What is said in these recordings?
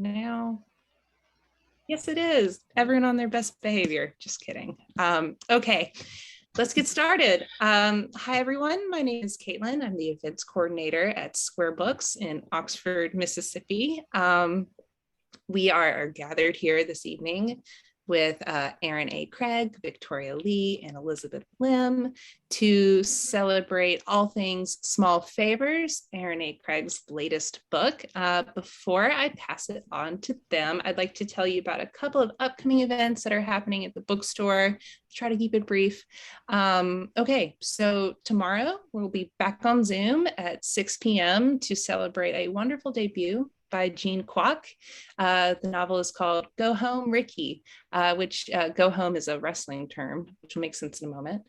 now. Yes, it is. Everyone on their best behavior. Just kidding. Okay, let's get started. Hi, everyone. My name is Caitlin. I'm the events coordinator at Square Books in Oxford, Mississippi. We are gathered here this evening with Erin A. Victoria Lee, and Elizabeth Lim to celebrate all things Small Favors, Erin A. Craig's latest book. Before I pass it on to them, I'd like to tell you about a couple of upcoming events that are happening at the bookstore. Try to keep it brief. Okay, so tomorrow we'll be back on Zoom at 6 p.m. to celebrate a wonderful debut by Jean Kwok. The novel is called Go Home, Ricky, which go home is a wrestling term, which will make sense in a moment.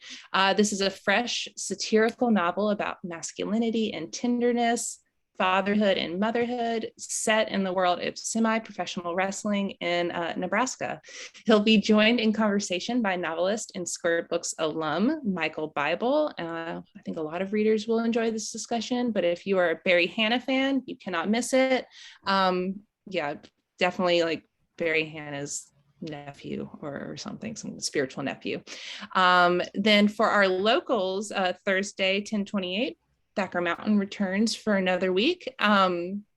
This is a fresh satirical novel about masculinity and tenderness, fatherhood and motherhood, set in the world of semi-professional wrestling in Nebraska. He'll be joined in conversation by novelist and Square Books alum, Michael Bible. I think a lot of readers will enjoy this discussion, but if you are a Barry Hannah fan, you cannot miss it. Yeah, definitely like Barry Hannah's nephew or something, some spiritual nephew. Then for our locals, Thursday, 10/28, Thacker Mountain returns for another week.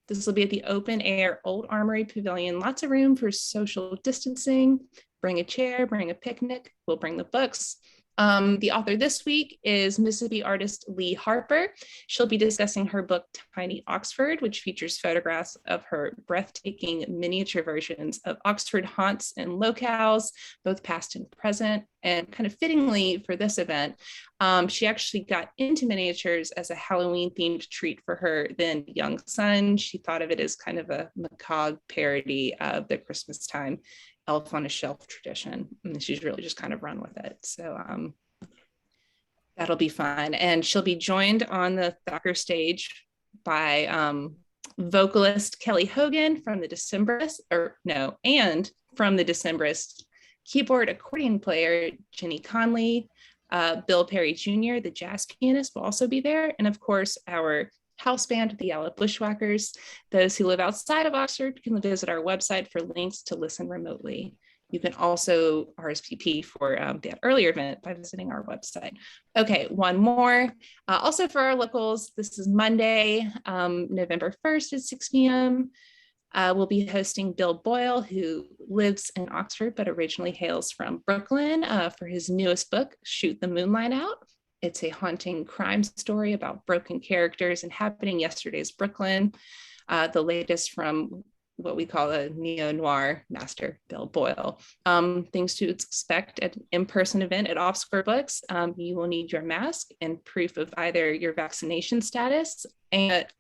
This will be at the open air Old Armory Pavilion. Lots of room for social distancing. Bring a chair, bring a picnic. We'll bring the books. The author this week is Mississippi artist Lee Harper. She'll be discussing her book, Tiny Oxford, which features photographs of her breathtaking miniature versions of Oxford haunts and locales, both past and present. And kind of fittingly for this event, she actually got into miniatures as a Halloween-themed treat for her then young son. She thought of it as kind of a macabre parody of the Christmas time elf on a shelf tradition, and she's really just kind of run with it. So that'll be fun. And she'll be joined on the Thacker stage by vocalist Kelly Hogan from the Decemberists, and from the Decemberists, keyboard accordion player Jenny Conley, Bill Perry Jr., the jazz pianist, will also be there. And of course, our house band, the Yellow Bushwhackers. Those who live outside of Oxford can visit our website for links to listen remotely. You can also RSVP for that earlier event by visiting our website. Okay, one more. Also for our locals, this is Monday, November 1st at 6 p.m. We'll be hosting Bill Boyle, who lives in Oxford but originally hails from Brooklyn, for his newest book, Shoot the Moonlight Out. It's a haunting crime story about broken characters inhabiting yesterday's Brooklyn, the latest from what we call a neo-noir master, Bill Boyle. Things to expect at an in-person event at Off Square Books. You will need your mask and proof of either your vaccination status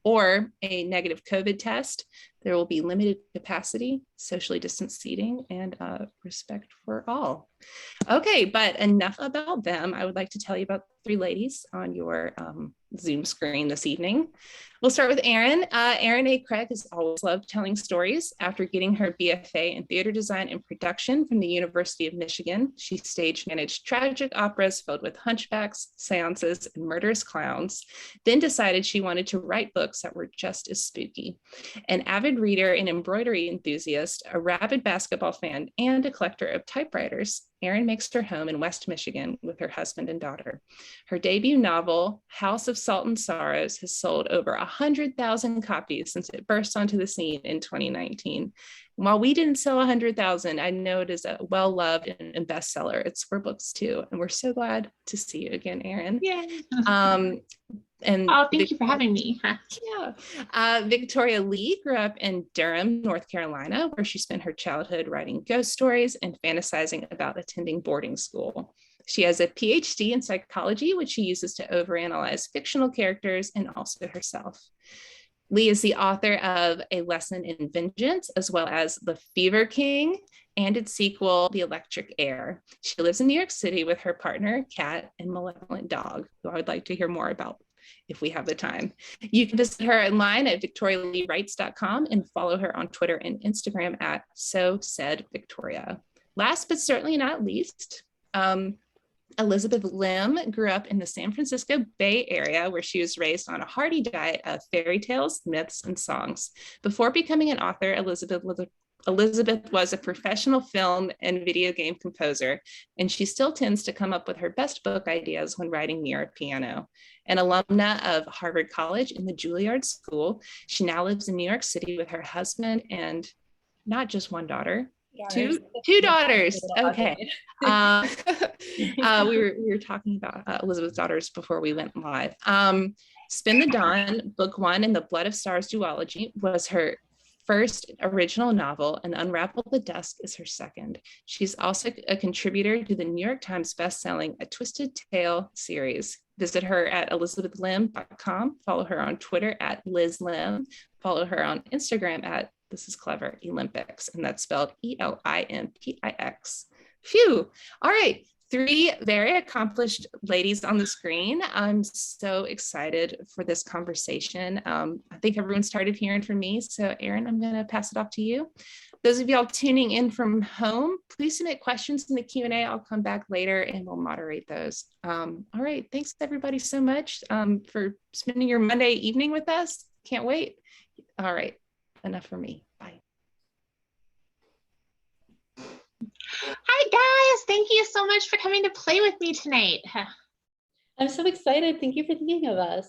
or a negative COVID test. There will be limited capacity, socially distanced seating, and respect for all. Okay, but enough about them. I would like to tell you about the three ladies on your Zoom screen this evening. We'll start with Erin. Erin A. Craig has always loved telling stories. After getting her BFA in theater design and production from the University of Michigan, she stage managed tragic operas filled with hunchbacks, seances, and murderous clowns, then decided she wanted to write books that were just as spooky. An avid reader and embroidery enthusiast, a rabid basketball fan, and a collector of typewriters, Erin makes her home in West Michigan with her husband and daughter. Her debut novel, House of Salt and Sorrows, has sold over 100,000 copies since it burst onto the scene in 2019. While we didn't sell 100,000, I know it is a well-loved and bestseller at Square Books too. And we're so glad to see you again, Erin. Yay. Thank you for having me. Yeah. Victoria Lee grew up in Durham, North Carolina, where she spent her childhood writing ghost stories and fantasizing about attending boarding school. She has a PhD in psychology, which she uses to overanalyze fictional characters and also herself. Lee is the author of A Lesson in Vengeance, as well as The Fever King and its sequel, The Electric Air. She lives in New York City with her partner, cat, and malevolent dog, who I would like to hear more about if we have the time. You can visit her online at victorialeewrites.com and follow her on Twitter and Instagram at So Said Victoria. Last but certainly not least, Elizabeth Lim grew up in the San Francisco Bay Area, where she was raised on a hearty diet of fairy tales, myths, and songs. Before becoming an author, Elizabeth was a professional film and video game composer, and she still tends to come up with her best book ideas when writing near a piano. An alumna of Harvard College and the Juilliard School, she now lives in New York City with her husband and not just one daughter, two daughters. Okay. We were talking about Elizabeth's daughters before we went live. Spin the Dawn, book 1 in the Blood of Stars duology, was her first original novel, and Unravel the Dusk is her second. She's also a contributor to the New York Times bestselling A Twisted Tale series. Visit her at elizabethlim.com. Follow her on Twitter at LizLim. Follow her on Instagram at, this is clever, Olympics, and that's spelled Elimpix. Phew. All right. 3 very accomplished ladies on the screen. I'm so excited for this conversation. I think everyone started hearing from me. So Erin, I'm going to pass it off to you. Those of y'all tuning in from home, please submit questions in the Q&A. I'll come back later and we'll moderate those. All right. Thanks everybody so much for spending your Monday evening with us. Can't wait. All right. Enough for me. Bye. Hi guys, thank you so much for coming to play with me tonight. I'm so excited. Thank you for thinking of us.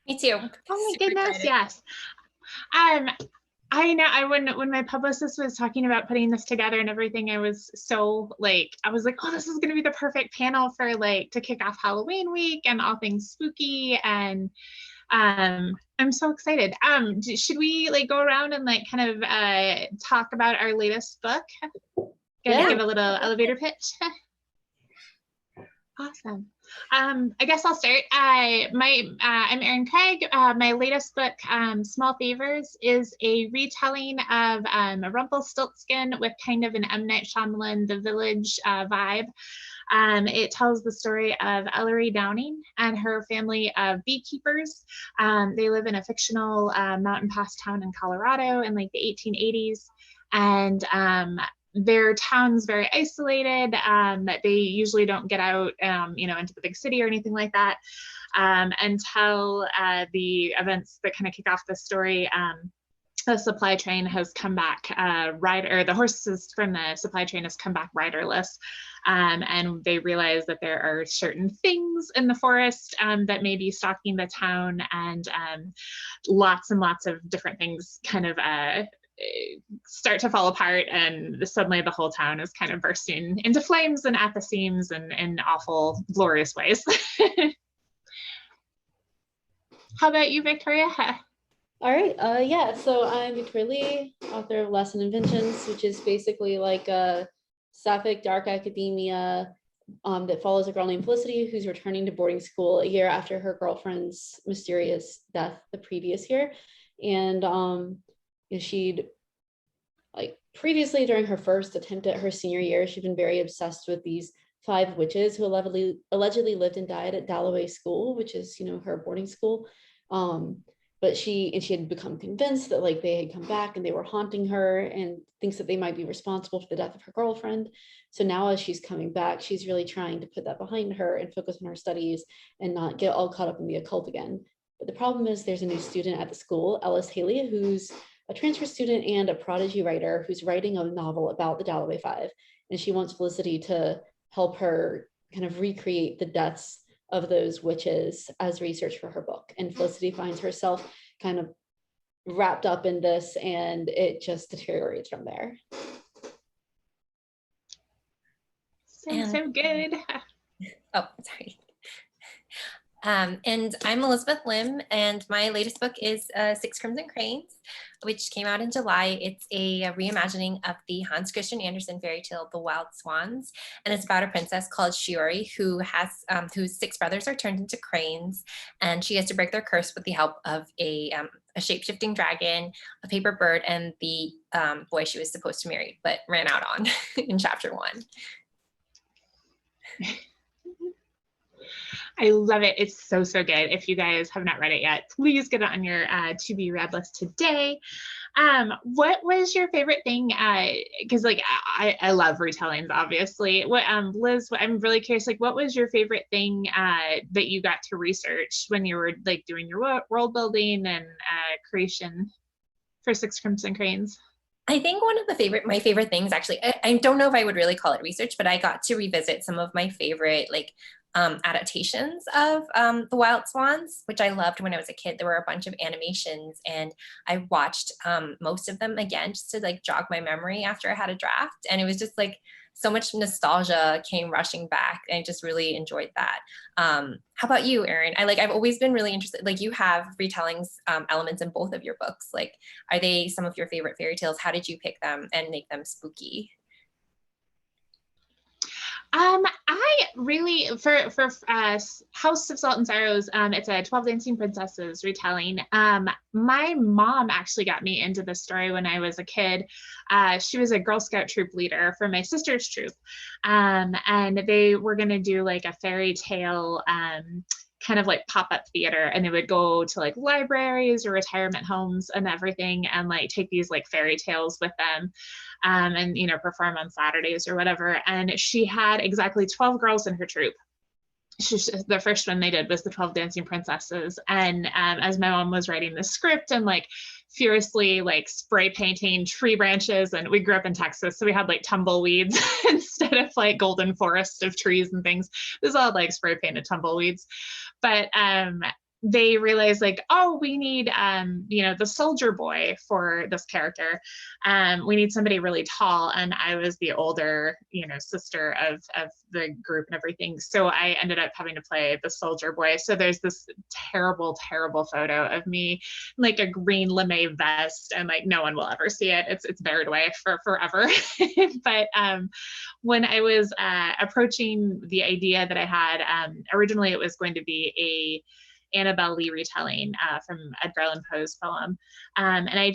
Me too. Oh my goodness, yes. I know when my publicist was talking about putting this together and everything, I was like, oh, this is gonna be the perfect panel for to kick off Halloween week and all things spooky, and I'm so excited. Should we go around and kind of talk about our latest book? Gonna give a little elevator pitch. Awesome. I guess I'll start. I'm Erin Craig. My latest book, Small Favors, is a retelling of Rumpelstiltskin with kind of an M. Night Shyamalan, The Village vibe. It tells the story of Ellery Downing and her family of beekeepers. They live in a fictional mountain pass town in Colorado in the 1880s. And their town's very isolated. They usually don't get out, into the big city or anything like that until the events that kind of kick off the story. The supply train has come back, the horses from the supply train has come back riderless. And they realize that there are certain things in the forest that may be stalking the town, and lots and lots of different things kind of start to fall apart, and suddenly the whole town is kind of bursting into flames and at the seams and in awful, glorious ways. How about you, Victoria? All right. So I'm Victoria Lee, author of Lesson Inventions, which is basically like a sapphic dark academia that follows a girl named Felicity who's returning to boarding school a year after her girlfriend's mysterious death the previous year. And she'd previously, during her first attempt at her senior year, she'd been very obsessed with these 5 witches who allegedly lived and died at Dalloway School, which is, her boarding school. But she had become convinced that they had come back and they were haunting her, and thinks that they might be responsible for the death of her girlfriend. So now as she's coming back, she's really trying to put that behind her and focus on her studies and not get all caught up in the occult again. But the problem is there's a new student at the school, Ellis Haley, who's a transfer student and a prodigy writer who's writing a novel about the Dalloway Five. And she wants Felicity to help her kind of recreate the deaths of those witches as research for her book. And Felicity finds herself kind of wrapped up in this, and it just deteriorates from there. So good. Oh, sorry. And I'm Elizabeth Lim, and my latest book is Six Crimson Cranes, which came out in July. It's a reimagining of the Hans Christian Andersen fairy tale, The Wild Swans, and it's about a princess called Shiori who has whose 6 brothers are turned into cranes, and she has to break their curse with the help of a shape-shifting dragon, a paper bird, and the boy she was supposed to marry but ran out on in chapter 1. I love it. It's so good. If you guys have not read it yet, please get it on your to be read list today. What was your favorite thing? Because like I love retellings, obviously. What Liz, I'm really curious, like what was your favorite thing that you got to research when you were like doing your world building and creation for Six Crimson Cranes? I think one of my favorite things actually, I don't know if I would really call it research, but I got to revisit some of my favorite like adaptations of The Wild Swans, which I loved when I was a kid. There were a bunch of animations and I watched most of them again just to like jog my memory after I had a draft. And it was just like so much nostalgia came rushing back. And I just really enjoyed that. How about you, Erin? I've always been really interested, like you have retellings elements in both of your books. Like, are they some of your favorite fairy tales? How did you pick them and make them spooky? I really for House of Salt and Sorrows, it's a 12 Dancing Princesses retelling. My mom actually got me into the story when I was a kid. She was a Girl Scout troop leader for my sister's troop, and they were going to do like a fairy tale kind of like pop-up theater, and they would go to like libraries or retirement homes and everything and like take these like fairy tales with them and you know perform on Saturdays or whatever. And she had exactly 12 girls in her troop. The first one they did was the 12 Dancing Princesses. And as my mom was writing the script and like furiously like spray painting tree branches, and we grew up in Texas, so we had like tumbleweeds instead of like golden forest of trees and things. This is all like spray painted tumbleweeds. But they realized like, oh, we need, you know, the soldier boy for this character. We need somebody really tall. And I was the older, you know, sister of the group and everything. So I ended up having to play the soldier boy. So there's this terrible, terrible photo of me like a green lame vest, and like no one will ever see it. It's buried away for forever. But when I was approaching the idea that I had, originally it was going to be a Annabelle Lee retelling from Edgar Allan Poe's poem. And I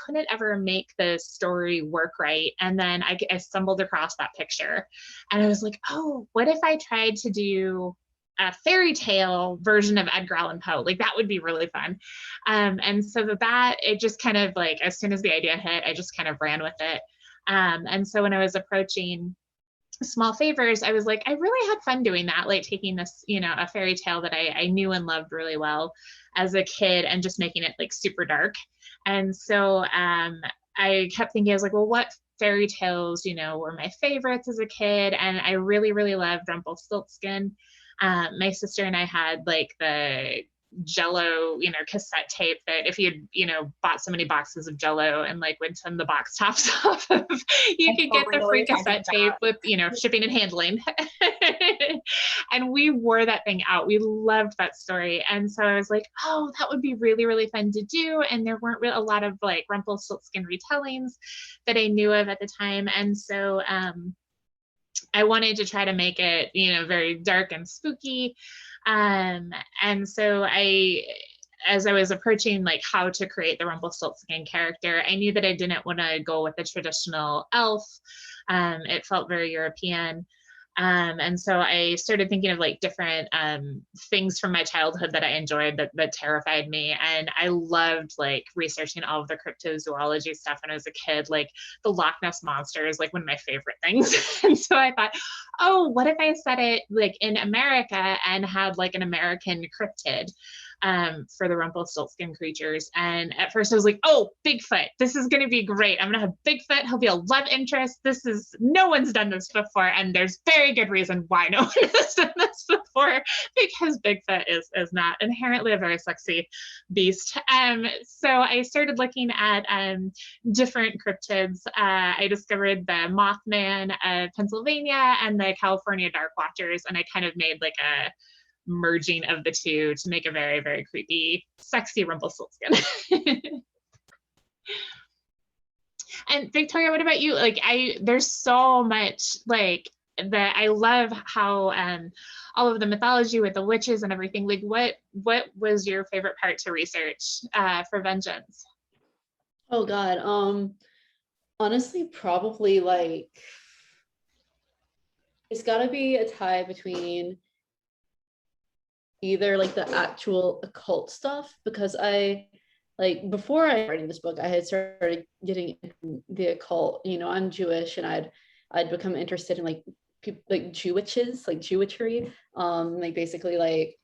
couldn't ever make the story work right. And then I stumbled across that picture and I was like, oh, what if I tried to do a fairy tale version of Edgar Allan Poe? Like that would be really fun. And so that it just kind of like, as soon as the idea hit, I just kind of ran with it. And so when I was approaching Small Favors, I was like, I really had fun doing that, like taking this, you know, a fairy tale that I knew and loved really well as a kid and just making it like super dark. And so I kept thinking, I was like, well, what fairy tales, you know, were my favorites as a kid? And I really, really loved Rumpelstiltskin. My sister and I had like the Jello, you know, cassette tape that if you, you know, bought so many boxes of Jello and like would send the box tops off of, you could get the free cassette tape with, you know, shipping and handling. And we wore that thing out. We loved that story. And so I was like, oh, that would be really, really fun to do. And there weren't a lot of like Rumpelstiltskin retellings that I knew of at the time. And so I wanted to try to make it, you know, very dark and spooky. And so as I was approaching like how to create the Rumpelstiltskin character, I knew that I didn't want to go with the traditional elf. It felt very European. And so I started thinking of like different things from my childhood that I enjoyed that terrified me. And I loved like researching all of the cryptozoology stuff when I was a kid. Like the Loch Ness Monster is like one of my favorite things. And so I thought, oh, what if I set it like in America and had like an American cryptid for the Rumpelstiltskin creatures? And at first I was like, oh, Bigfoot, this is going to be great. I'm going to have Bigfoot. He'll be a love interest. No one's done this before. And there's very good reason why no one has done this before, because Bigfoot is not inherently a very sexy beast. So I started looking at different cryptids. I discovered the Mothman of Pennsylvania and the California Dark Watchers. And I kind of made like a merging of the two to make a very, very creepy, sexy Rumpelstiltskin. And Victoria, what about you? Like there's so much like that. I love how all of the mythology with the witches and everything. Like what was your favorite part to research for Vengeance? Oh God. Honestly, probably like it's gotta be a tie between either like the actual occult stuff, because I like before I writing this book, I had started getting into the occult. You know, I'm Jewish, and I'd become interested in like people like Jewishes, like Jewitry, like basically like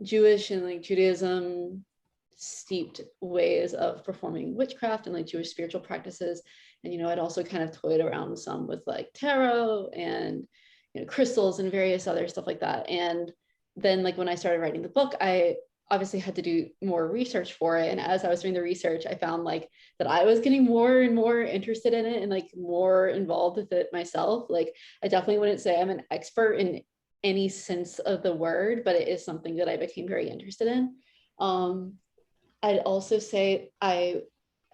Jewish and like Judaism steeped ways of performing witchcraft and like Jewish spiritual practices. And, you know, I'd also kind of toyed around some with like tarot and, you know, crystals and various other stuff like that. And then like when I started writing the book, I obviously had to do more research for it. And as I was doing the research, I found like that I was getting more and more interested in it and like more involved with it myself. Like I definitely wouldn't say I'm an expert in any sense of the word, but it is something that I became very interested in. I'd also say I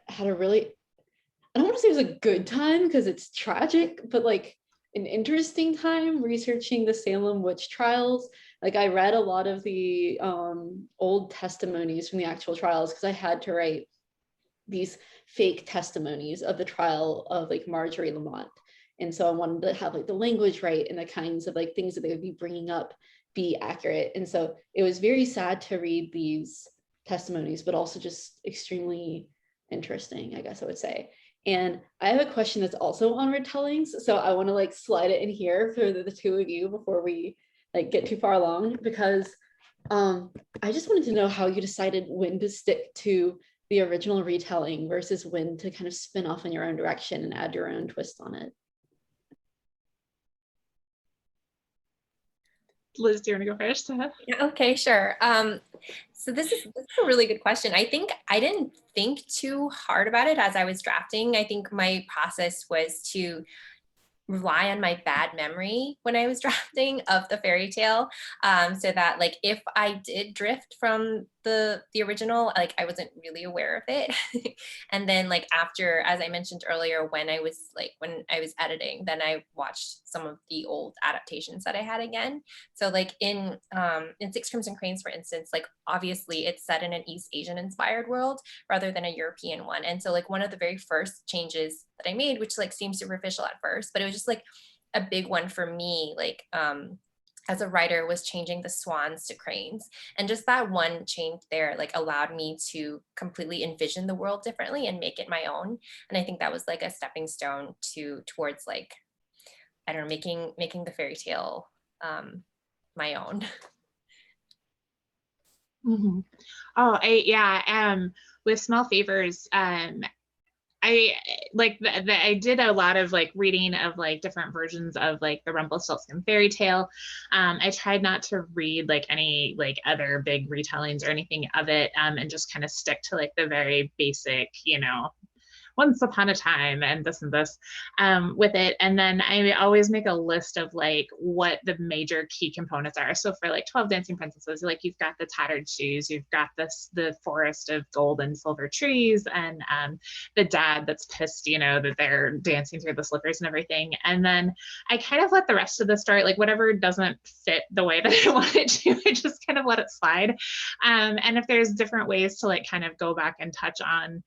had a really, I don't want to say it was a good time because it's tragic, but like an interesting time researching the Salem witch trials. Like I read a lot of the old testimonies from the actual trials because I had to write these fake testimonies of the trial of like Marjorie Lamont. And so I wanted to have like the language right and the kinds of like things that they would be bringing up be accurate. And so it was very sad to read these testimonies, but also just extremely interesting, I guess I would say. And I have a question that's also on retellings. So I want to like slide it in here for the two of you before we like get too far along, because I just wanted to know how you decided when to stick to the original retelling versus when to kind of spin off in your own direction and add your own twist on it. Liz, do you want to go first? Okay, sure. So this is a really good question. I think I didn't think too hard about it as I was drafting. I think my process was to rely on my bad memory when I was drafting of the fairy tale, so that like if I did drift from the original, like I wasn't really aware of it. And then like after, as I mentioned earlier, when I was editing, then I watched some of the old adaptations that I had again. So like in Six Crimson Cranes, for instance, like obviously it's set in an East Asian inspired world rather than a European one. And so like one of the very first changes that I made, which like seems superficial at first, but it was just like a big one for me, like as a writer, was changing the swans to cranes. And just that one change there like allowed me to completely envision the world differently and make it my own. And I think that was like a stepping stone towards like, I don't know, making the fairy tale my own. Mm-hmm. Oh, with Small Favors, I like I did a lot of like reading of like different versions of like the Rumpelstiltskin fairy tale. I tried not to read like any like other big retellings or anything of it, and just kind of stick to like the very basic, you know, once upon a time and this with it. And then I always make a list of like what the major key components are. So for like 12 Dancing Princesses, like you've got the tattered shoes, you've got the forest of gold and silver trees, and the dad that's pissed, you know, that they're dancing through the slippers and everything. And then I kind of let the rest of the story, like whatever doesn't fit the way that I want it to, I just kind of let it slide. And if there's different ways to like kind of go back and touch on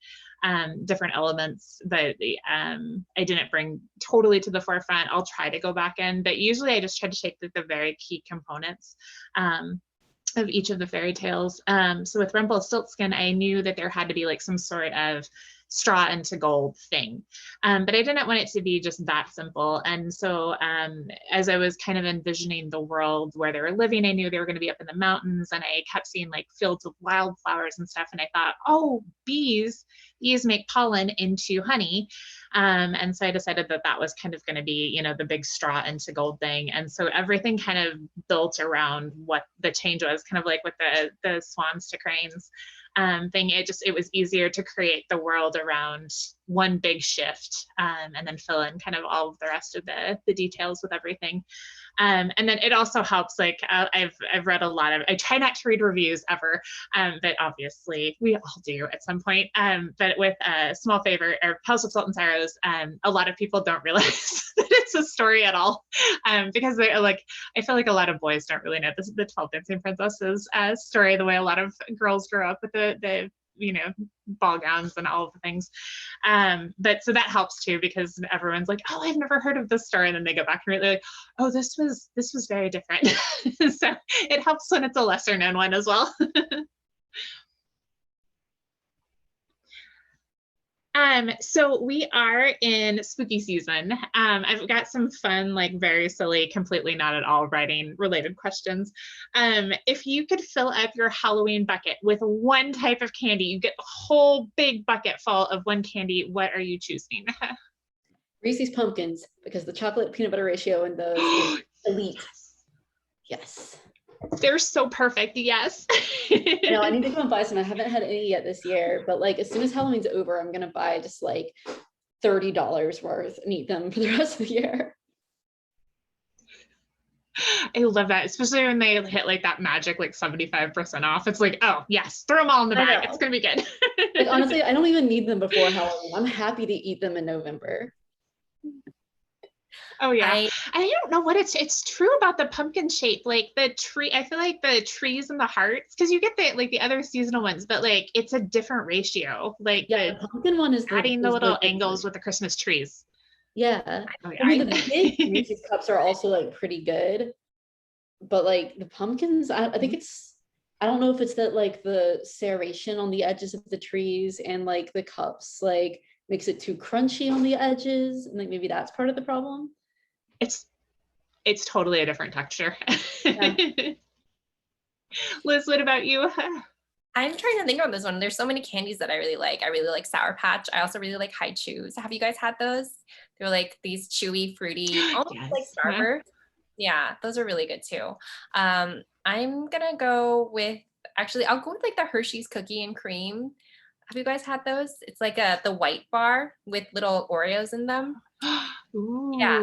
different elements that I didn't bring totally to the forefront, I'll try to go back in, but usually I just try to take the very key components of each of the fairy tales. So with Rumpelstiltskin, I knew that there had to be like some sort of straw into gold thing, but I didn't want it to be just that simple. And so as I was kind of envisioning the world where they were living, I knew they were going to be up in the mountains, and I kept seeing like fields of wildflowers and stuff, and I thought, oh, bees make pollen into honey. And so I decided that was kind of going to be, you know, the big straw into gold thing. And so everything kind of built around what the change was, kind of like with the swans to cranes thing. It was easier to create the world around one big shift, and then fill in kind of all of the rest of the details with everything. And then it also helps, like I've read a lot of, I try not to read reviews ever, but obviously we all do at some point. But with Small Favor or House of Salt and Sorrows, a lot of people don't realize that it's a story at all, because they're like, I feel like a lot of boys don't really know the 12 Dancing Princesses story the way a lot of girls grow up with the you know, ball gowns and all of the things. But so that helps too, because everyone's like, oh, I've never heard of this story. And then they go back and read, like, oh, this was very different. So it helps when it's a lesser known one as well. So we are in spooky season. I've got some fun, like very silly, completely not at all writing related questions. If you could fill up your Halloween bucket with one type of candy, you get a whole big bucket full of one candy. What are you choosing? Reese's Pumpkins, because the chocolate peanut butter ratio in those is elite. Yes. They're so perfect. Yes. No, I need to go and buy some. I haven't had any yet this year, but like as soon as Halloween's over, I'm gonna buy just like $30 worth and eat them for the rest of the year. I love that, especially when they hit like that magic like 75% off. It's like, oh yes, throw them all in the bag. It's gonna be good. Like honestly, I don't even need them before Halloween. I'm happy to eat them in November. Oh yeah. I don't know what it's true about the pumpkin shape, like the tree. I feel like the trees and the hearts, because you get the like the other seasonal ones, but like it's a different ratio. Like yeah, the pumpkin one is adding the little angles with the Christmas trees. Yeah. I mean the big Reese's cups are also like pretty good, but like the pumpkins, I think it's, I don't know if it's that like the serration on the edges of the trees and like the cups like makes it too crunchy on the edges, and like maybe that's part of the problem. It's totally a different texture. Yeah. Liz, what about you? I'm trying to think about this one. There's so many candies that I really like. I really like Sour Patch. I also really like High Chews. Have you guys had those? They're like these chewy, fruity, almost yes. like Starburst. Yeah, those are really good too. I'm gonna go with, actually, I'll go with like the Hershey's Cookie and Cream. Have you guys had those? It's like the white bar with little Oreos in them. Ooh. Yeah,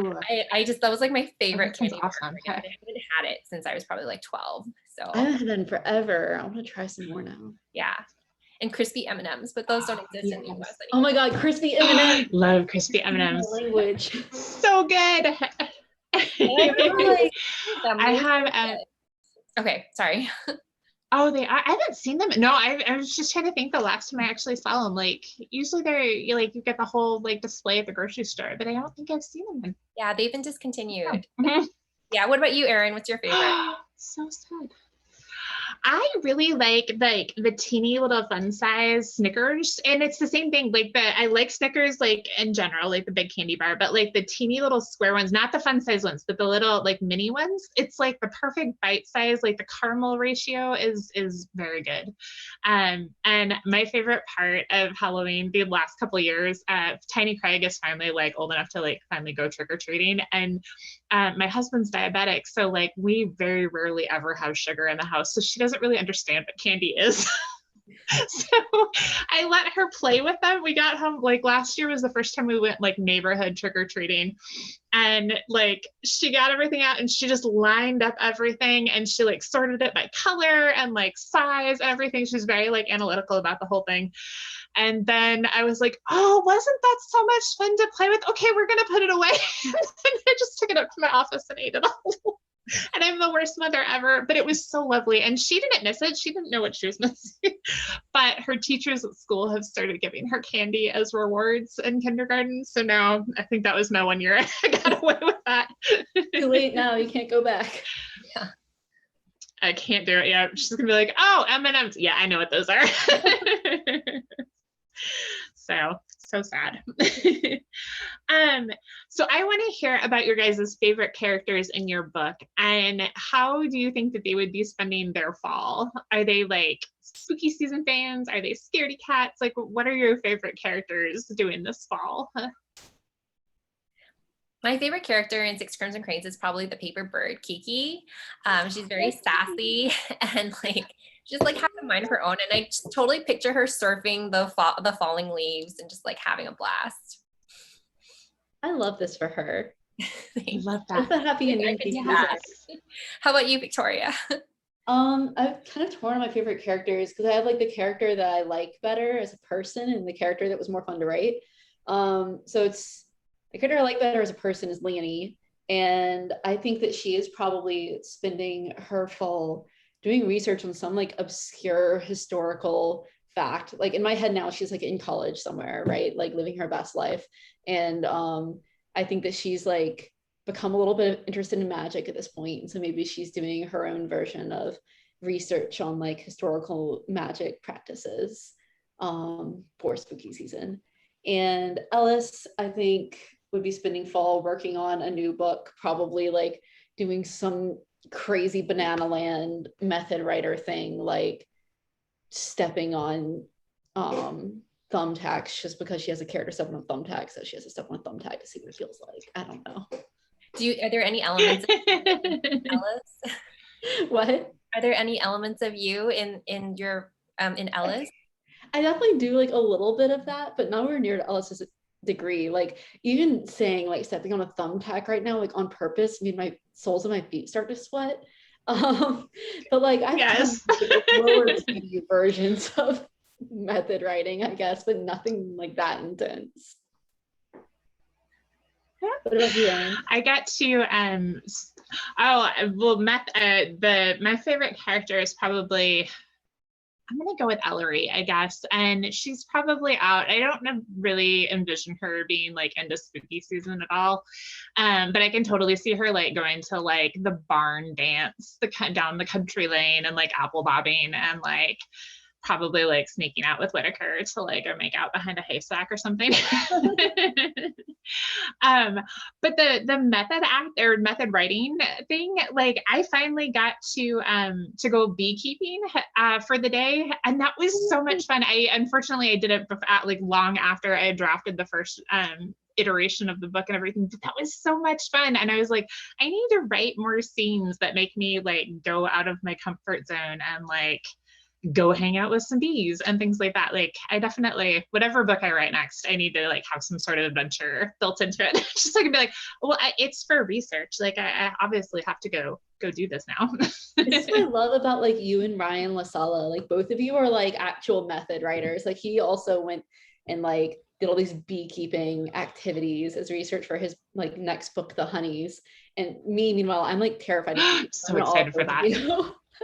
I just, that was like my favorite candy. Awesome. I haven't had it since I was probably like 12. So I haven't had it in forever. I want to try some more now. yeah. And crispy M&Ms, but those don't exist in the US anymore. Oh my god, crispy M&Ms. Love crispy M&Ms. Language. So good. I have okay, sorry. Oh, I haven't seen them. No, I was just trying to think the last time I actually saw them. Like usually they're like you get the whole like display at the grocery store, but I don't think I've seen them. Yeah, they've been discontinued. Oh. Yeah, what about you, Erin? What's your favorite? So sad. I really like the teeny little fun size Snickers, and it's the same thing. Like I like Snickers like in general, like the big candy bar, but like the teeny little square ones, not the fun size ones, but the little like mini ones. It's like the perfect bite size. Like the caramel ratio is very good. And my favorite part of Halloween the last couple of years, Tiny Craig is finally like old enough to like finally go trick or treating, and my husband's diabetic, so like we very rarely ever have sugar in the house, so she doesn't really understand what candy is. So I let her play with them. We got home like last year was the first time we went like neighborhood trick-or-treating, and like she got everything out and she just lined up everything and she like sorted it by color and like size, everything. She's very like analytical about the whole thing. And then I was like, oh, wasn't that so much fun to play with? Okay, we're gonna put it away. And I just took it up to my office and ate it all. And I'm the worst mother ever, but it was so lovely. And she didn't miss it. She didn't know what she was missing. But her teachers at school have started giving her candy as rewards in kindergarten. So now I think that was my 1 year. I got away with that. Too late now. You can't go back. Yeah. I can't do it. Yeah. She's gonna be like, oh, M&Ms. Yeah, I know what those are. So sad. So I want to hear about your guys' favorite characters in your book, and how do you think that they would be spending their fall? Are they like spooky season fans? Are they scaredy cats? Like, what are your favorite characters doing this fall? My favorite character in Six Crimson Cranes is probably the paper bird, Kiki. She's very sassy and like just like has a mind of her own, and I just totally picture her surfing the falling leaves and just like having a blast. I love this for her. I love that. It's a happy ending. How about you, Victoria? I've kind of torn on my favorite characters because I have like the character that I like better as a person and the character that was more fun to write. So it's the character I like better as a person is Leonie, and I think that she is probably spending her fall doing research on some like obscure historical fact. Like in my head now, she's like in college somewhere, right? Like living her best life. And I think that she's like become a little bit interested in magic at this point. And so maybe she's doing her own version of research on like historical magic practices for spooky season. And Ellis, I think, would be spending fall working on a new book, probably like doing some crazy banana land method writer thing, like stepping on thumbtacks just because she has a character step on a thumbtack, so she has to step on a thumbtack to see what it feels like. I don't know. Are there any elements of Ellis? What? Are there any elements of you in your in Ellis? I definitely do like a little bit of that, but nowhere near to Ellis's degree. Like even saying like stepping on a thumbtack right now, like on purpose, made my soles of my feet start to sweat. But like I've Yes. done like, lower key versions of method writing, I guess, but nothing like that intense. What about you, Erin? I got to my favorite character is probably, I'm gonna go with Ellery, I guess, and she's probably out. I don't really envision her being like into spooky season at all, but I can totally see her like going to like the barn dance, down the country lane, and like apple bobbing, and like probably like sneaking out with Whitaker to like go make out behind a haystack or something. But the method writing thing, like I finally got to go beekeeping for the day, and that was so much fun. Unfortunately I did it like long after I had drafted the first iteration of the book and everything, but that was so much fun. And I was like, I need to write more scenes that make me like go out of my comfort zone and like go hang out with some bees and things like that. Like I definitely, whatever book I write next, I need to like have some sort of adventure built into it. Just so I can be like, well, it's for research. Like I obviously have to go do this now. This is what I love about like you and Ryan LaSala. Like both of you are like actual method writers. Like he also went and like did all these beekeeping activities as research for his like next book, The Honeys. And me, meanwhile, I'm like terrified of bees. So excited for that.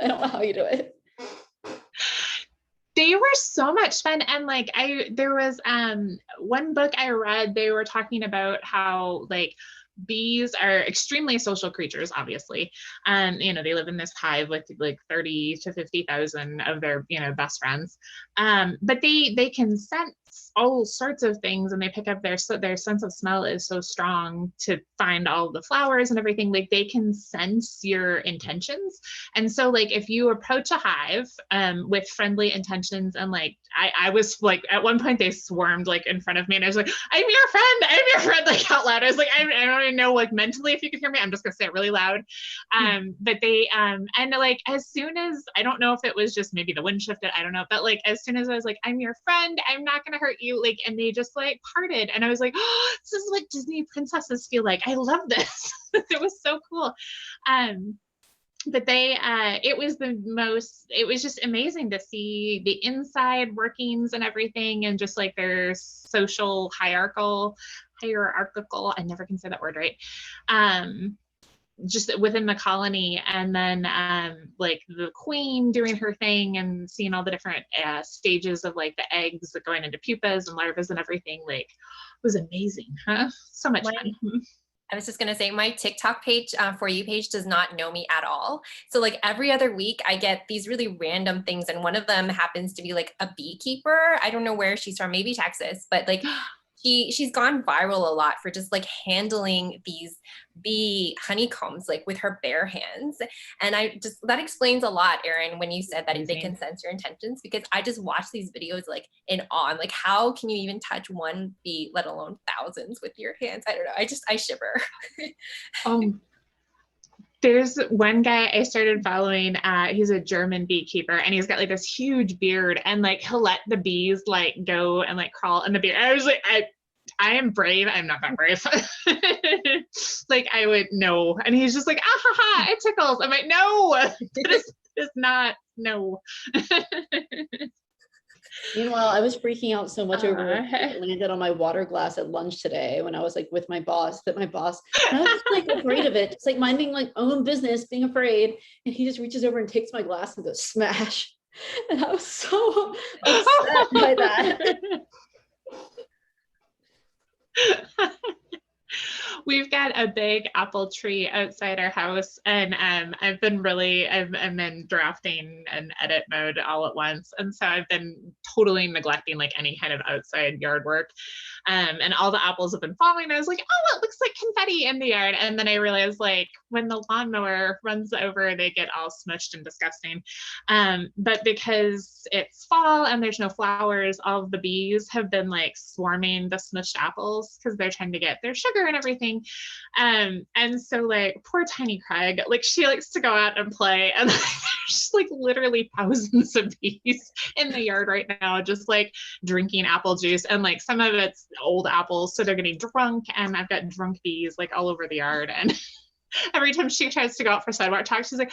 I don't know how you do it. They were so much fun. And like there was one book I read, they were talking about how like bees are extremely social creatures, obviously. They live in this hive with like 30 to 50,000 of their, best friends. But they can sense all sorts of things, and they pick up their sense of smell is so strong to find all the flowers and everything. Like they can sense your intentions. And so like if you approach a hive with friendly intentions, and like I was like, at one point they swarmed like in front of me, and I was like, I'm your friend, like out loud. I was like, I don't even know like mentally if you can hear me, I'm just gonna say it really loud. But they and like as soon as, I don't know if it was just maybe the wind shifted, I don't know, but like as soon as I was like, I'm your friend, I'm not gonna hurt you, like, and they just like parted, and I was like, oh, this is what Disney princesses feel like. I love this. It was so cool. But it was just amazing to see the inside workings and everything, and just like their social hierarchical, I never can say that word right, just within the colony. And then like the queen doing her thing and seeing all the different stages of like the eggs going into pupas and larvae and everything, like was amazing. So much fun. I was just going to say, my TikTok page, For You page, does not know me at all. So like every other week I get these really random things. And one of them happens to be like a beekeeper. I don't know where she's from, maybe Texas, but like she's gone viral a lot for just like handling these bee honeycombs like with her bare hands. And that explains a lot, Erin, when you said that they can sense your intentions, because I just watch these videos like in awe. I'm like, how can you even touch one bee, let alone thousands, with your hands? I don't know. I shiver. There's one guy I started following, he's a German beekeeper, and he's got like this huge beard, and like he'll let the bees like go and like crawl in the beard. I was like, I am brave. I'm not that brave. Like I would know. And he's just like, ah ha ha, it tickles. I'm like, no, it is not, no. Meanwhile, I was freaking out so much over it landed on my water glass at lunch today when I was like with my boss, and I was just like afraid of it, just like minding like own business, being afraid. And he just reaches over and takes my glass and goes smash. And I was so upset by that. We've got a big apple tree outside our house, and I'm in drafting and edit mode all at once, and so I've been totally neglecting like any kind of outside yard work. And all the apples have been falling. I was like, oh, it looks like confetti in the yard. And then I realized like when the lawnmower runs over, they get all smushed and disgusting. But because it's fall and there's no flowers, all of the bees have been like swarming the smushed apples because they're trying to get their sugar and everything. And so like poor tiny Craig, like she likes to go out and play, and there's just like literally thousands of bees in the yard right now, just like drinking apple juice, and like some of it's old apples, so they're getting drunk, and I've got drunk bees like all over the yard. And every time she tries to go out for sidewalk talk, she's like,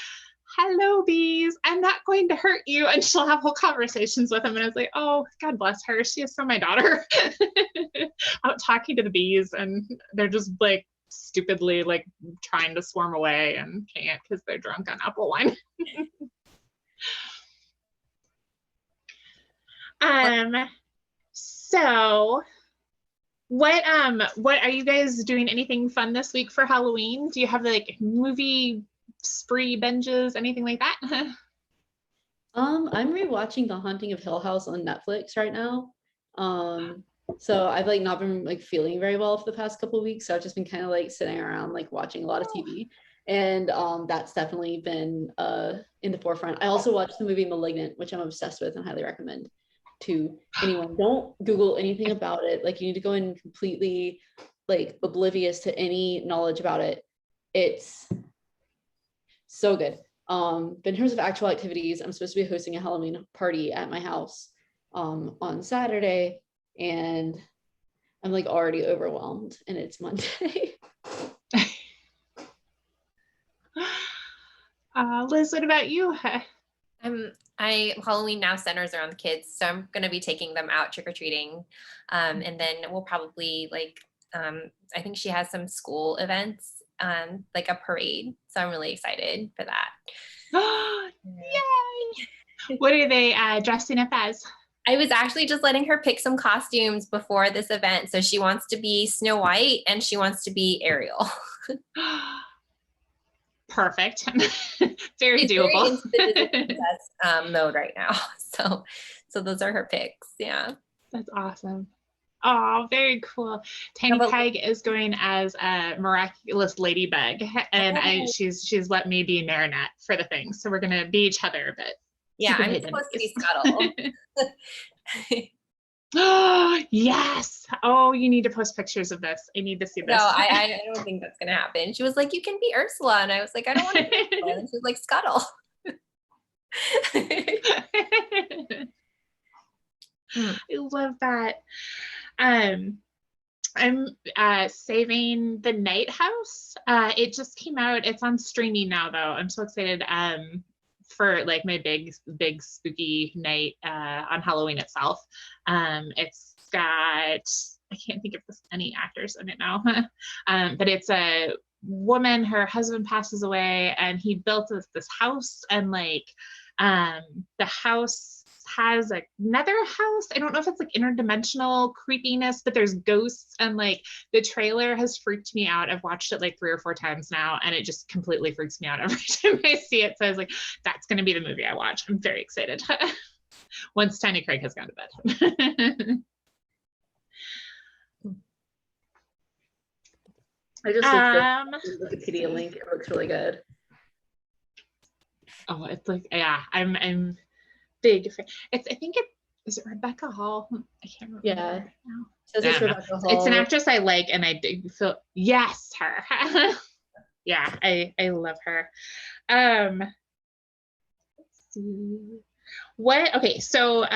hello bees, I'm not going to hurt you, and she'll have whole conversations with them. And I was like, oh, God bless her, she is so my daughter. Out talking to the bees, and they're just like stupidly like trying to swarm away and can't because they're drunk on apple wine. So what are you guys doing? Anything fun this week for Halloween? Do you have like movie spree binges, anything like that? I'm rewatching The Haunting of Hill House on Netflix right now. So I've like not been like feeling very well for the past couple of weeks. So I've just been kind of like sitting around like watching a lot of TV. And that's definitely been in the forefront. I also watched the movie Malignant, which I'm obsessed with and highly recommend to anyone. Don't Google anything about it. Like you need to go in completely like oblivious to any knowledge about it. It's so good. But in terms of actual activities, I'm supposed to be hosting a Halloween party at my house on Saturday, and I'm like already overwhelmed, and it's Monday. Liz, what about you? Halloween now centers around the kids, so I'm going to be taking them out trick-or-treating, and then we'll probably like I think she has some school events, like a parade, so I'm really excited for that. Yay! What are they dressing up as? I was actually just letting her pick some costumes before this event, so she wants to be Snow White and she wants to be Ariel. Perfect. Very She's doable. very into the Disney princess mode right now. So those are her picks. Yeah. That's awesome. Oh, very cool. Tiny Peg is going as a miraculous ladybug, and she's let me be Marinette for the thing. So we're gonna be each other, but yeah, I'm supposed to be Scuttle. Oh, yes. Oh, you need to post pictures of this. I need to see this. No, I don't think that's gonna happen. She was like, you can be Ursula. And I was like, I don't want to be Ursula. And she was like, Scuttle. I love that. I'm saving The Night House. It just came out. It's on streaming now though. I'm so excited for like my big spooky night on Halloween itself. It's got, I can't think of any actors in it now, but it's a woman, her husband passes away, and he built this house, and like the house has another house. I don't know if it's like interdimensional creepiness, but there's ghosts, and like the trailer has freaked me out. I've watched it like 3 or 4 times now, and it just completely freaks me out every time I see it. So I was like, that's going to be the movie I watch. I'm very excited. Once Tiny Craig has gone to bed. I just looked at the Wikipedia link. It looks really good. Oh, it's like, yeah, I'm big fan. I think is it Rebecca Hall? I can't remember. Yeah. Now. It's Rebecca Hall. It's an actress I like, and I feel, yes, her. Yeah, I love her. Let's see. Okay, so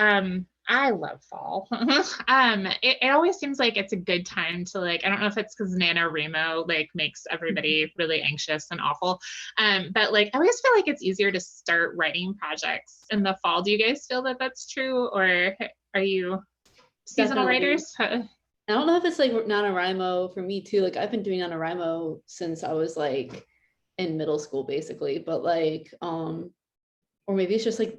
I love fall. It always seems like it's a good time to like, I don't know if it's because NaNoWriMo like makes everybody really anxious and awful. But like, I always feel like it's easier to start writing projects in the fall. Do you guys feel that that's true, or are you seasonal writers? I don't know if it's like NaNoWriMo for me too. Like I've been doing NaNoWriMo since I was like in middle school basically, but like, or maybe it's just like,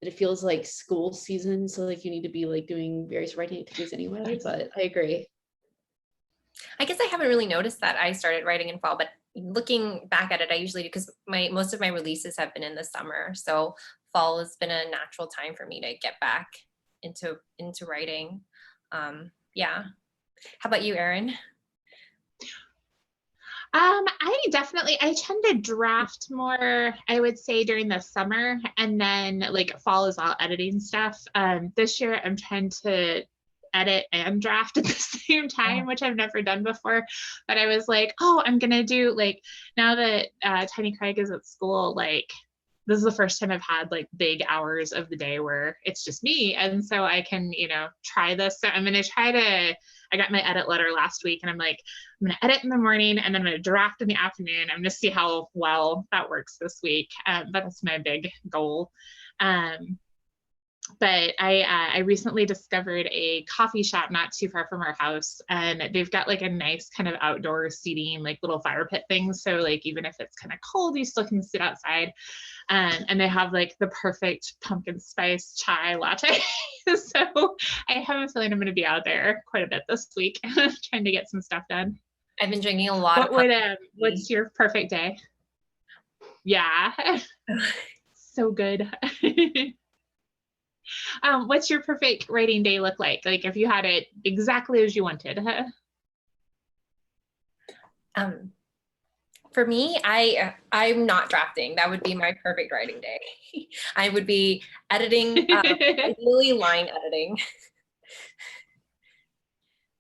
it feels like school season, so like you need to be like doing various writing activities anyway, but I agree. I guess I haven't really noticed that I started writing in fall, but looking back at it, I usually do, because most of my releases have been in the summer, so fall has been a natural time for me to get back into writing. Yeah. How about you, Erin? I tend to draft more, I would say, during the summer, and then like fall is all editing stuff. This year I'm trying to edit and draft at the same time, which I've never done before. But I was like, oh, I'm gonna do, like, now that Tiny Craig is at school, like this is the first time I've had like big hours of the day where it's just me. And so I can, try this. So I'm gonna try to, I got my edit letter last week, and I'm like, I'm gonna edit in the morning and then I'm gonna draft in the afternoon. I'm gonna see how well that works this week. That's my big goal. But I recently discovered a coffee shop not too far from our house, and they've got like a nice kind of outdoor seating, like little fire pit things. So like even if it's kind of cold, you still can sit outside. And they have like the perfect pumpkin spice chai latte. So I have a feeling I'm going to be out there quite a bit this week, trying to get some stuff done. I've been drinking a lot of what's your perfect day? Yeah. So good. What's your perfect writing day look like? Like if you had it exactly as you wanted? For me, I'm not drafting. That would be my perfect writing day. I would be editing, ideally line editing.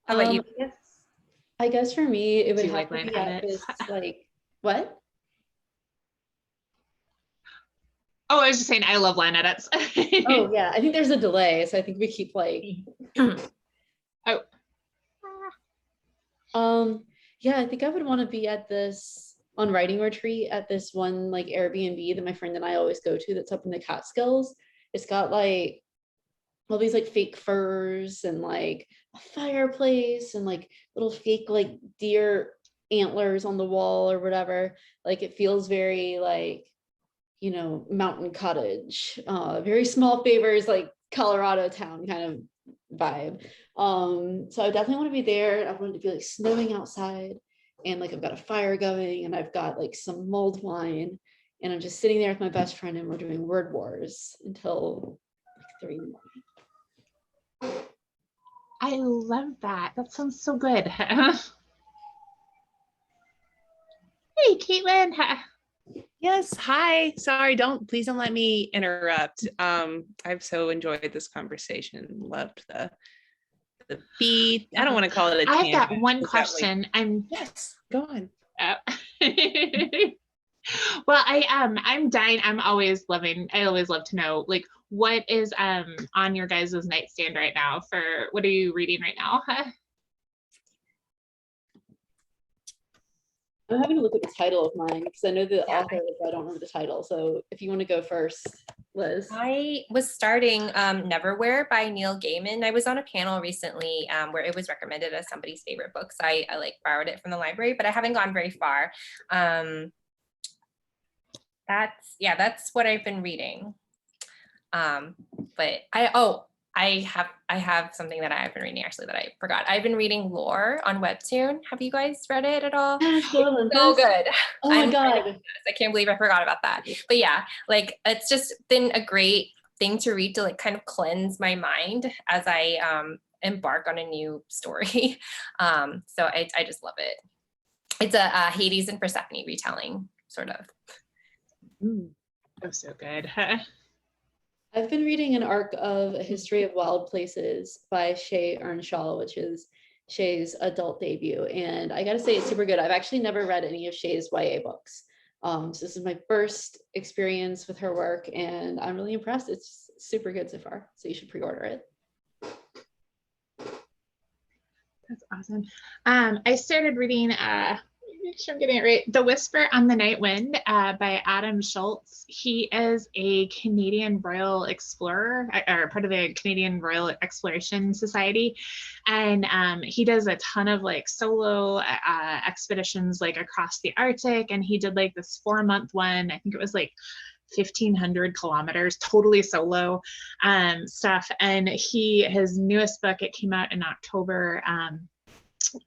How about you? I guess for me, it would have to be at this, like, what? Oh, I was just saying, I love line edits. Oh yeah, I think there's a delay, so I think we keep like. Yeah, I think I would want to be at this on writing retreat at this one like Airbnb that my friend and I always go to that's up in the Catskills. It's got like all these like fake furs and like a fireplace and like little fake like deer antlers on the wall or whatever. Like it feels very like, mountain cottage, very small favors, like Colorado town kind of vibe. So I definitely want to be there. I want it to be like snowing outside, and like I've got a fire going, and I've got like some mulled wine, and I'm just sitting there with my best friend, and we're doing word wars until like 3 in the morning. I love that. That sounds so good. Hey, Caitlin. Yes, hi. Sorry, please don't let me interrupt. I've so enjoyed this conversation. Loved the beat. I don't want to call it a I've got tangent. one question. Yes, go on. Well, I'm dying. I always love to know, like, what is on your guys' nightstand right now? What are you reading right now? I'm having to look at the title of mine because I know the author, but I don't remember the title. So if you want to go first, Liz. I was starting Neverwhere by Neil Gaiman. I was on a panel recently where it was recommended as somebody's favorite books. I like borrowed it from the library, but I haven't gone very far. That's what I've been reading. But I have something that I have been reading actually that I forgot. I've been reading Lore on Webtoon. Have you guys read it at all? It's so good. Oh my God. I can't believe I forgot about that. But yeah, like it's just been a great thing to read to like kind of cleanse my mind as I embark on a new story. So I just love it. It's a Hades and Persephone retelling, sort of. Oh, so good. I've been reading an arc of A History of Wild Places by Shay Earnshaw, which is Shay's adult debut. And I got to say, it's super good. I've actually never read any of Shay's YA books. So this is my first experience with her work, and I'm really impressed. It's super good so far. So you should pre-order it. That's awesome. I started reading make sure I'm getting it right. The Whisper on the Night Wind by Adam Schultz. He is a Canadian Royal Explorer, or part of the Canadian Royal Exploration Society. And he does a ton of like solo expeditions like across the Arctic. And he did like this 4-month one. I think it was like 1,500 kilometers, totally solo stuff. And his newest book, it came out in October.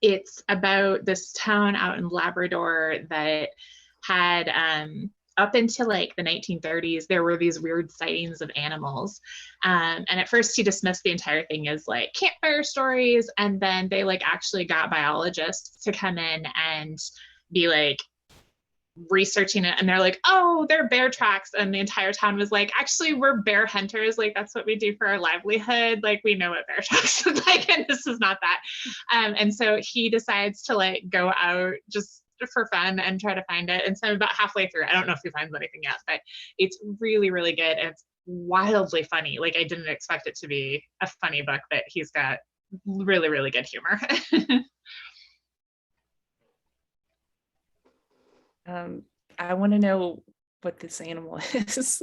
It's about this town out in Labrador that had up into like the 1930s, there were these weird sightings of animals. And at first he dismissed the entire thing as like campfire stories. And then they like actually got biologists to come in and be like researching it. And they're like, oh, they're bear tracks. And the entire town was like, actually, we're bear hunters. Like, that's what we do for our livelihood. Like, we know what bear tracks look like, and this is not that. And so he decides to like go out just for fun and try to find it. And so about halfway through, I don't know if he finds anything yet, but it's really, really good. And it's wildly funny. Like, I didn't expect it to be a funny book, but he's got really, really good humor. I want to know what this animal is.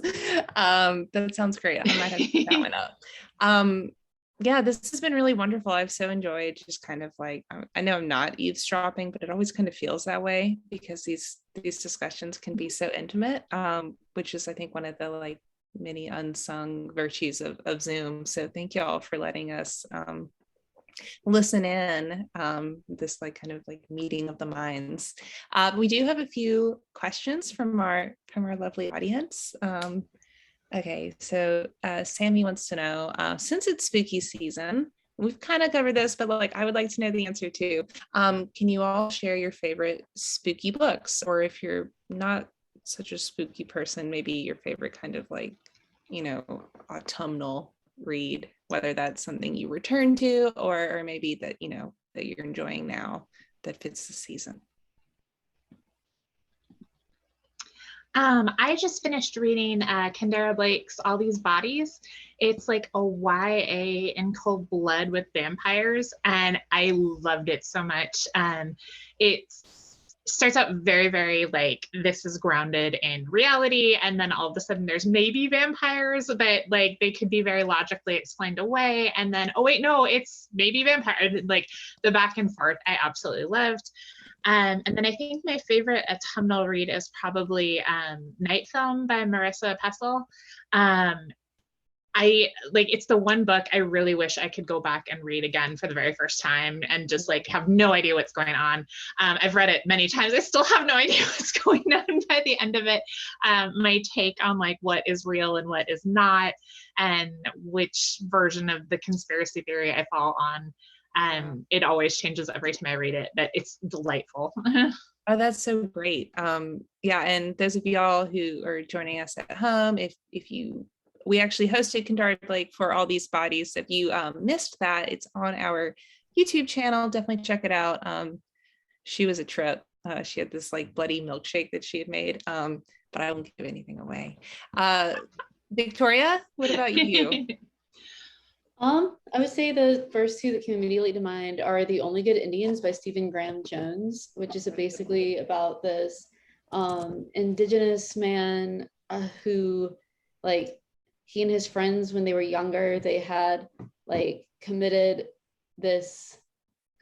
That sounds great. I might have to pick that one up. Yeah, this has been really wonderful. I've so enjoyed just kind of like, I know I'm not eavesdropping, but it always kind of feels that way because these discussions can be so intimate, which is I think one of the like many unsung virtues of Zoom. So thank you all for letting us listen in, this like kind of like meeting of the minds. We do have a few questions from our lovely audience. Okay, so Sammy wants to know, since it's spooky season, we've kind of covered this, but like I would like to know the answer too. Can you all share your favorite spooky books, or if you're not such a spooky person, maybe your favorite kind of like, you know, autumnal read, whether that's something you return to or maybe that, you know, that you're enjoying now that fits the season. I just finished reading Kendara Blake's All These Bodies. It's like a YA in cold blood with vampires, and I loved it so much. It starts out very, very like this is grounded in reality, and then all of a sudden there's maybe vampires, but like they could be very logically explained away, and then oh wait, no, it's maybe vampire. Like the back and forth, I absolutely loved. And then I think my favorite autumnal read is probably Night Film by Marissa Pessel. I like, it's the one book I really wish I could go back and read again for the very first time and just like have no idea what's going on. I've read it many times. I still have no idea what's going on by the end of it. My take on like what is real and what is not, and which version of the conspiracy theory I fall on. It always changes every time I read it, but it's delightful. Oh, that's so great. Yeah, and those of y'all who are joining us at home, we actually hosted Kendara Blake for All These Bodies. If you missed that, it's on our YouTube channel. Definitely check it out. She was a trip. She had this like bloody milkshake that she had made, but I won't give anything away. Victoria, what about you? I would say the first two that came immediately to mind are The Only Good Indians by Stephen Graham Jones, which is basically about this indigenous man who, like, he and his friends, when they were younger, they had like committed this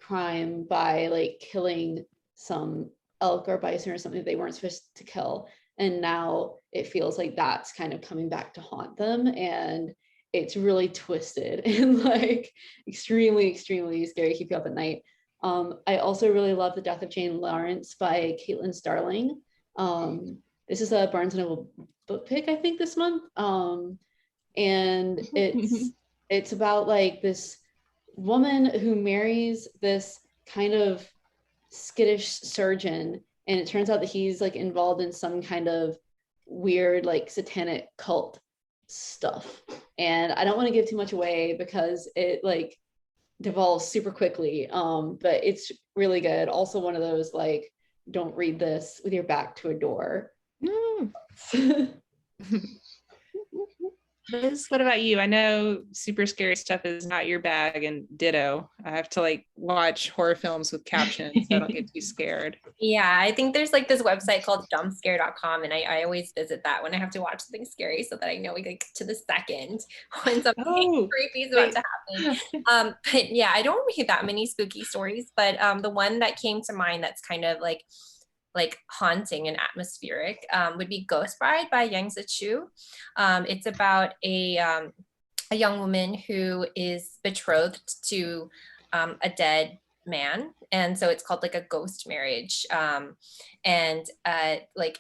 crime by like killing some elk or bison or something they weren't supposed to kill. And now it feels like that's kind of coming back to haunt them. And it's really twisted and like extremely, extremely scary, keep you up at night. I also really love The Death of Jane Lawrence by Caitlin Starling. This is a Barnes & Noble book pick, I think, this month. And it's about like this woman who marries this kind of skittish surgeon, and it turns out that he's like involved in some kind of weird like satanic cult stuff. And I don't want to give too much away because it like devolves super quickly, but it's really good. Also one of those like, don't read this with your back to a door. Liz, what about you? I know super scary stuff is not your bag, and ditto. I have to like watch horror films with captions so I don't get too scared. Yeah, I think there's like this website called dumbscare.com, and I always visit that when I have to watch something scary so that I know we get to the second when something creepy is about to happen. But yeah, I don't read that many spooky stories, but the one that came to mind that's kind of like haunting and atmospheric would be Ghost Bride by Yang Zichu. It's about a young woman who is betrothed to a dead man, and so it's called like a ghost marriage. And like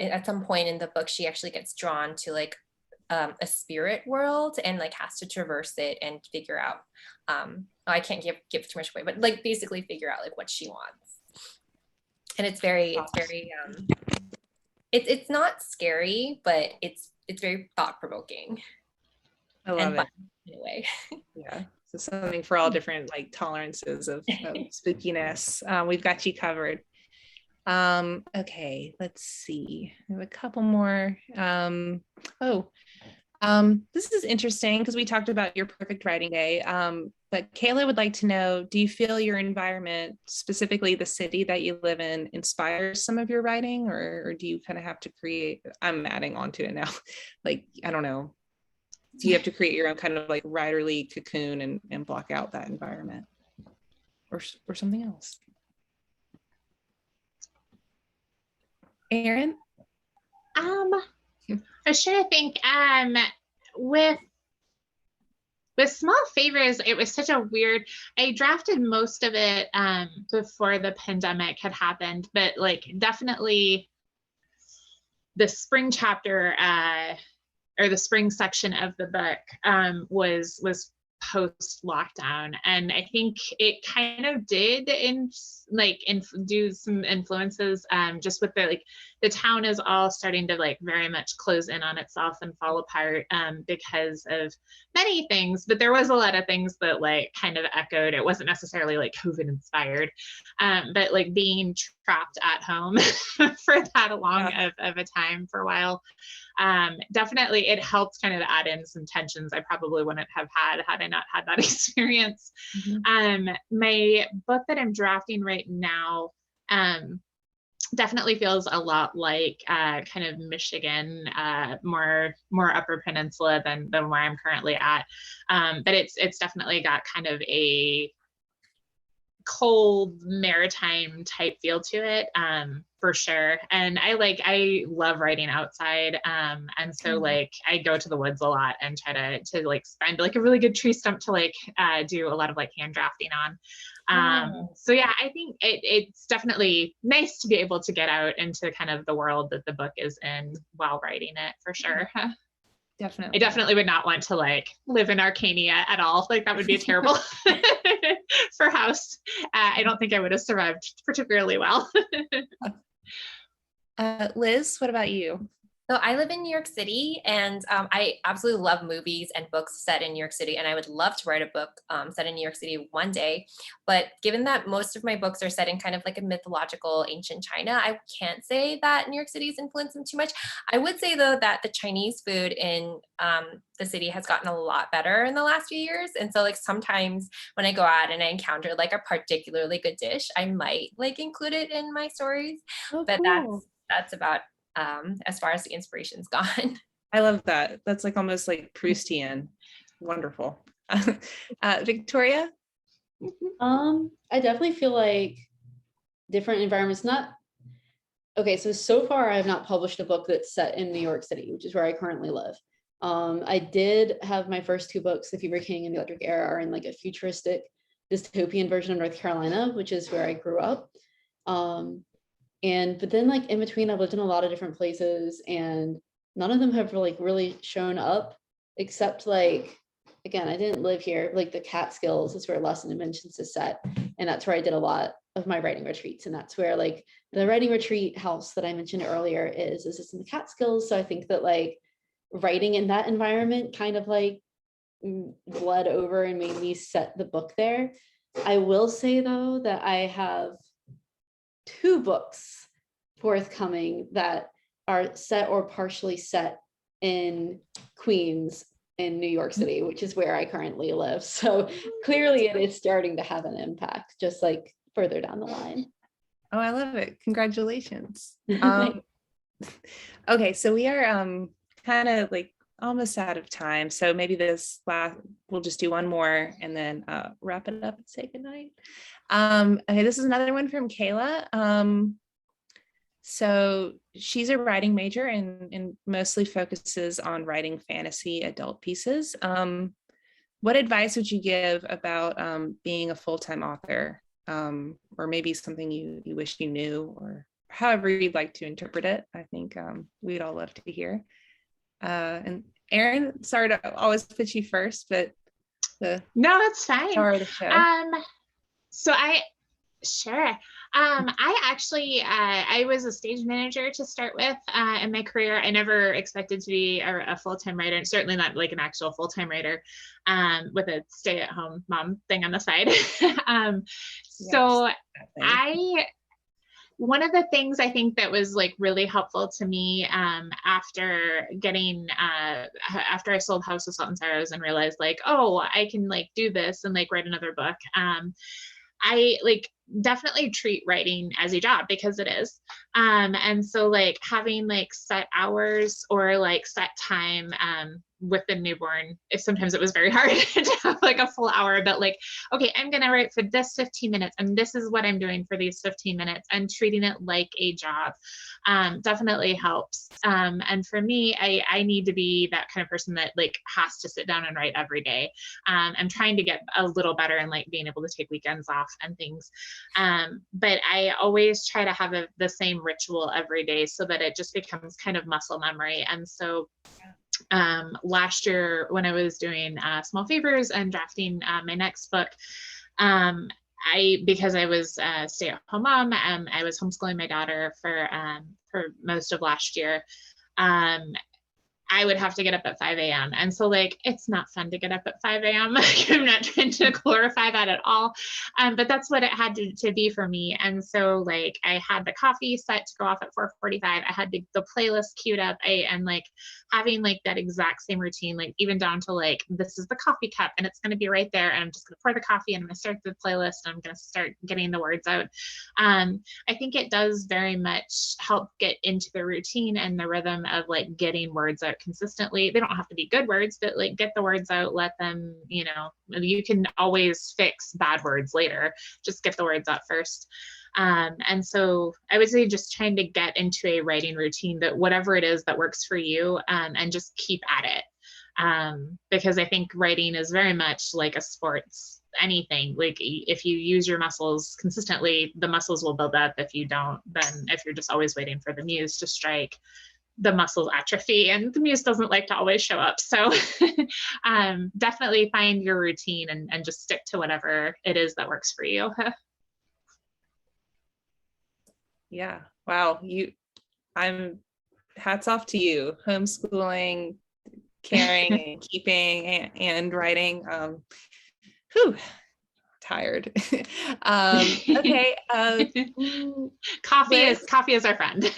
at some point in the book, she actually gets drawn to like a spirit world and like has to traverse it and figure out. I can't give too much away, but like basically figure out like what she wants. And it's not scary, but it's very thought provoking. I love it. In a way. Yeah. So something for all different like tolerances of spookiness. We've got you covered. Okay, let's see. I have a couple more. This is interesting because we talked about your perfect writing day. But Kayla would like to know, do you feel your environment, specifically the city that you live in, inspires some of your writing, or do you kind of have to create, I'm adding on to it now, like, I don't know, do you have to create your own kind of like writerly cocoon and block out that environment or something else? Erin? I sure think with Small Favors, it was such a weird, I drafted most of it before the pandemic had happened, but like definitely the spring chapter or the spring section of the book was post lockdown, and I think it kind of did do some influences just with the town is all starting to like very much close in on itself and fall apart because of many things, but there was a lot of things that like kind of echoed. It wasn't necessarily like COVID inspired, but like being trapped at home for that long of a time for a while, definitely it helped kind of add in some tensions I probably wouldn't have had I not had that experience. My book that I'm drafting right now definitely feels a lot like kind of Michigan, more Upper Peninsula than where I'm currently at, but it's definitely got kind of a cold maritime type feel to it, for sure. And I love writing outside, and so like I go to the woods a lot and try to like find like a really good tree stump to like do a lot of like hand drafting on. So yeah, I think it's definitely nice to be able to get out into kind of the world that the book is in while writing it, for sure. Definitely. I definitely would not want to like live in Arcania at all. Like that would be terrible for house. I don't think I would have survived particularly well. Liz, what about you? So I live in New York City, and I absolutely love movies and books set in New York City, and I would love to write a book set in New York City one day. But given that most of my books are set in kind of like a mythological ancient China, I can't say that New York City's influenced them too much. I would say though that the Chinese food in the city has gotten a lot better in the last few years, and so like sometimes when I go out and I encounter like a particularly good dish, I might like include it in my stories. But cool. That's about as far as the inspiration's gone. I love that. That's like almost like Proustian. Wonderful. Victoria? I definitely feel like different environments, so far I have not published a book that's set in New York City, which is where I currently live. I did have my first two books, The Fever King and The Electric Era, are in like a futuristic dystopian version of North Carolina, which is where I grew up. But then like in between, I've lived in a lot of different places, and none of them have really shown up, except like, again, I didn't live here. Like the Catskills is where Lesson Inventions is set, and that's where I did a lot of my writing retreats, and that's where like the writing retreat house that I mentioned earlier is it's in the Catskills. So I think that like writing in that environment kind of like bled over and made me set the book there. I will say though that I have two books forthcoming that are set or partially set in Queens in New York City, which is where I currently live. So clearly it is starting to have an impact, just like further down the line. Oh, I love it. Congratulations. Okay, so we are kind of like almost out of time. So maybe we'll just do one more and then wrap it up and say goodnight. Okay, this is another one from Kayla. So she's a writing major and mostly focuses on writing fantasy adult pieces. What advice would you give about being a full-time author, or maybe something you wish you knew or however you'd like to interpret it. I think we'd all love to hear. And Erin, sorry to always put you first, but no, that's fine. Star of the show. So sure. I actually, I was a stage manager to start with in my career. I never expected to be a full-time writer, and certainly not like an actual full-time writer with a stay-at-home mom thing on the side. So one of the things I think that was like really helpful to me after I sold House of Salt and Sorrows and realized like, oh, I can like do this and like write another book. I like definitely treat writing as a job, because it is. And so like having like set hours or like set time with the newborn, sometimes it was very hard to have like a full hour, but like, okay, I'm going to write for this 15 minutes and this is what I'm doing for these 15 minutes, and treating it like a job definitely helps. And for me, I need to be that kind of person that like has to sit down and write every day. I'm trying to get a little better and like being able to take weekends off and things. But I always try to have the same ritual every day so that it just becomes kind of muscle memory. And so last year when I was doing Small Favors and drafting my next book, because I was a stay-at-home mom, I was homeschooling my daughter for most of last year. I would have to get up at 5 a.m. And so like, it's not fun to get up at 5 a.m. I'm not trying to glorify that at all. But that's what it had to be for me. And so like, I had the coffee set to go off at 4:45. I had the playlist queued up, and like having like that exact same routine, like even down to like, this is the coffee cup and it's going to be right there. And I'm just going to pour the coffee and I'm going to start the playlist and I'm going to start getting the words out. I think it does very much help get into the routine and the rhythm of like getting words out consistently. They don't have to be good words, but like get the words out, let them, you can always fix bad words later. Just get the words out first. And so I would say just trying to get into a writing routine, that whatever it is that works for you, and just keep at it. Because I think writing is very much like a sports, anything. Like if you use your muscles consistently, the muscles will build up. If you don't, then if you're just always waiting for the muse to strike, the muscles atrophy, and the muse doesn't like to always show up. So definitely find your routine and just stick to whatever it is that works for you. Yeah. Wow. I'm hats off to you. Homeschooling, caring and keeping and writing. Whew, tired. Okay. Coffee is our friend.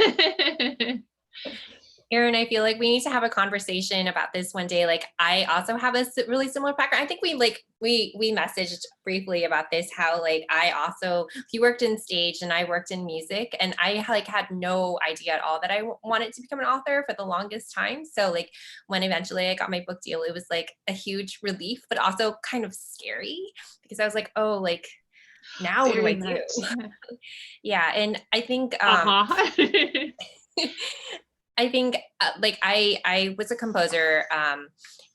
Erin, I feel like we need to have a conversation about this one day. Like, I also have a really similar background. I think we messaged briefly about this, how like he worked in stage and I worked in music, and I like had no idea at all that I wanted to become an author for the longest time. So like when eventually I got my book deal, it was like a huge relief, but also kind of scary, because I was like, oh, like now what do I do? Yeah. And I think I think like I was a composer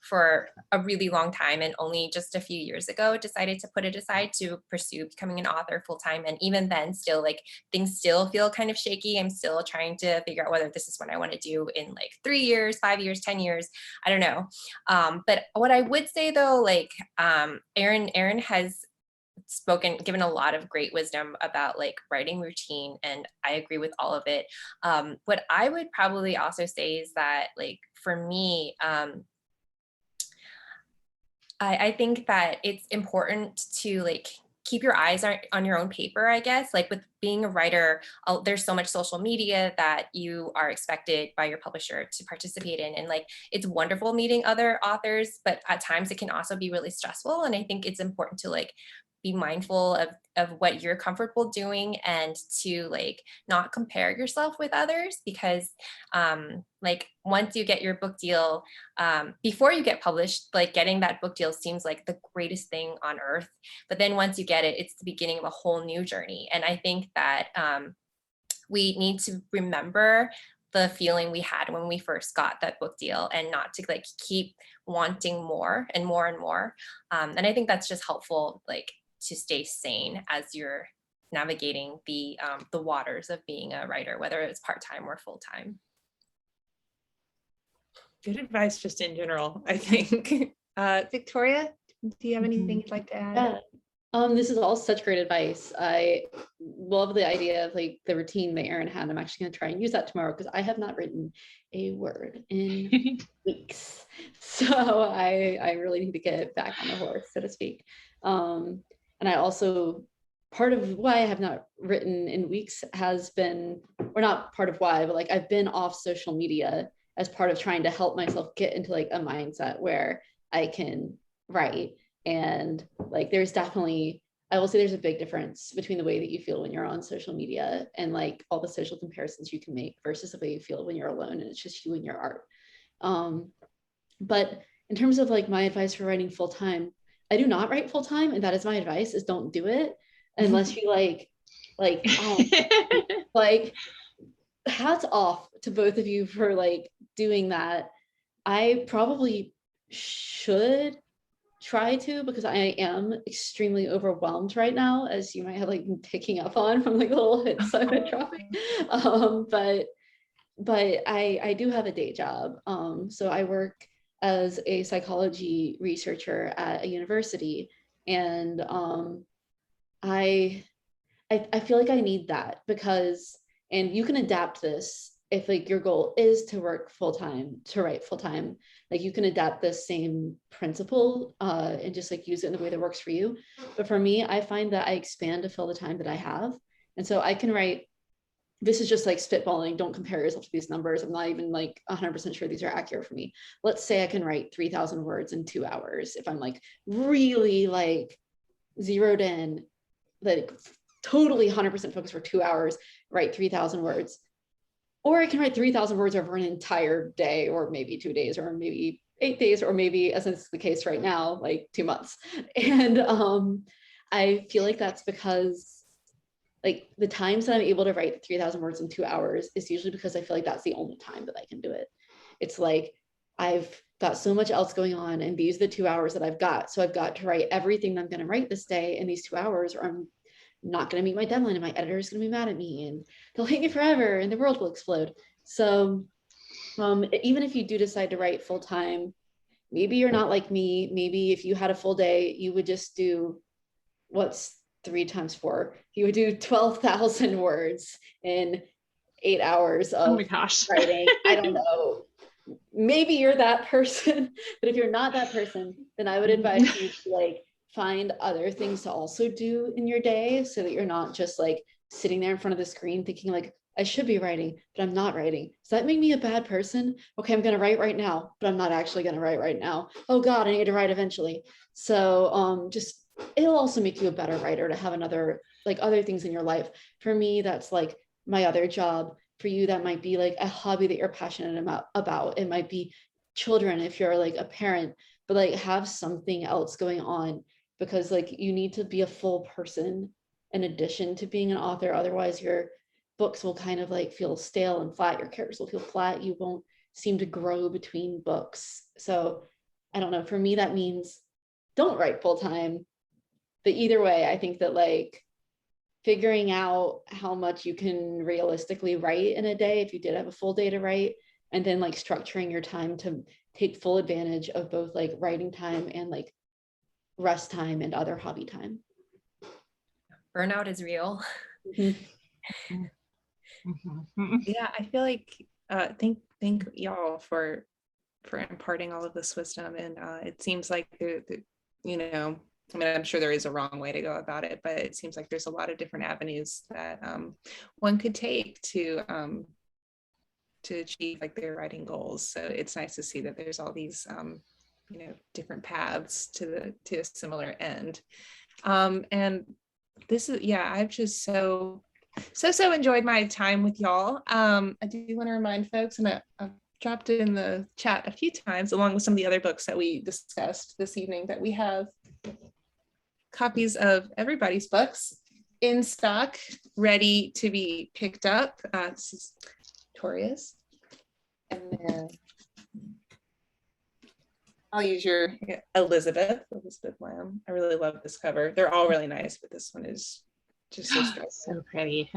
for a really long time, and only just a few years ago decided to put it aside to pursue becoming an author full time. And even then, still like things still feel kind of shaky. I'm still trying to figure out whether this is what I want to do in like 3 years, 5 years, 10 years. I don't know. But what I would say though, like Erin has given a lot of great wisdom about like writing routine, and I agree with all of it. What I would probably also say is that like for me, I think that it's important to like keep your eyes on your own paper, I guess. Like with being a writer, there's so much social media that you are expected by your publisher to participate in. And like, it's wonderful meeting other authors, but at times it can also be really stressful. And I think it's important to like be mindful of what you're comfortable doing, and to like not compare yourself with others, because like once you get your book deal, before you get published, like getting that book deal seems like the greatest thing on earth. But then once you get it, it's the beginning of a whole new journey. And I think that we need to remember the feeling we had when we first got that book deal, and not to like keep wanting more and more and more. And I think that's just helpful, like to stay sane as you're navigating the waters of being a writer, whether it's part-time or full-time. Good advice just in general, I think. Victoria, do you have anything you'd like to add? Yeah. This is all such great advice. I love the idea of like the routine that Erin had. I'm actually going to try and use that tomorrow because I have not written a word in weeks. So I really need to get back on the horse, so to speak. And I also, part of why I have not written in weeks has been, or not part of why, but like I've been off social media as part of trying to help myself get into like a mindset where I can write. And like there's definitely, I will say there's a big difference between the way that you feel when you're on social media and like all the social comparisons you can make versus the way you feel when you're alone and it's just you and your art. But in terms of like my advice for writing full time, I do not write full time, and that is my advice: is don't do it unless you like hats off to both of you for like doing that. I probably should try to, because I am extremely overwhelmed right now, as you might have like been picking up on from like little hits I've been dropping. But I do have a day job. So I work as a psychology researcher at a university, and I feel like I need that because, and you can adapt this if like your goal is to work full-time, to write full-time, like you can adapt this same principle and just like use it in the way that works for you. But for me, I find that I expand to fill the time that I have. And so I can write, this is just like spitballing, don't compare yourself to these numbers. I'm not even like 100% sure these are accurate for me. Let's say I can write 3,000 words in 2 hours. If I'm like really like zeroed in, like totally 100% focused for 2 hours, write 3,000 words. Or I can write 3,000 words over an entire day, or maybe 2 days, or maybe 8 days, or maybe, as is the case right now, like 2 months. And I feel like that's because like the times that I'm able to write 3,000 words in 2 hours is usually because I feel like that's the only time that I can do it. It's like I've got so much else going on, and these are the 2 hours that I've got. So I've got to write everything that I'm going to write this day in these 2 hours, or I'm not going to meet my deadline and my editor is going to be mad at me and they'll hate me forever and the world will explode. So even if you do decide to write full time, maybe you're not like me. Maybe if you had a full day, you would just do what's 3 times 4. You would do 12,000 words in 8 hours of oh my gosh. writing. I don't know. Maybe you're that person, but if you're not that person, then I would advise you to like find other things to also do in your day so that you're not just like sitting there in front of the screen thinking like, I should be writing, but I'm not writing. Does that make me a bad person? Okay, I'm gonna write right now, but I'm not actually gonna write right now. Oh God, I need to write eventually. So just, it'll also make you a better writer to have another, like other things in your life. For me, that's like my other job. For you, that might be like a hobby that you're passionate about. It might be children if you're like a parent, but like have something else going on, because like you need to be a full person in addition to being an author. Otherwise your books will kind of like feel stale and flat. Your characters will feel flat. You won't seem to grow between books. So I don't know, for me that means don't write full time. But either way, I think that like figuring out how much you can realistically write in a day if you did have a full day to write, and then like structuring your time to take full advantage of both like writing time and like rest time and other hobby time. Burnout is real. Yeah, I feel like thank y'all for imparting all of this wisdom, and it seems like you know, I mean, I'm sure there is a wrong way to go about it, but it seems like there's a lot of different avenues that one could take to achieve like their writing goals. So it's nice to see that there's all these you know, different paths to a similar end. And this is, yeah, I've just so enjoyed my time with y'all. I do want to remind folks, and I've dropped it in the chat a few times along with some of the other books that we discussed this evening, that we have copies of everybody's books in stock, ready to be picked up. This is Victoria's, and then I'll use your Elizabeth Lim. I really love this cover. They're all really nice, but this one is Just so stressful. So pretty.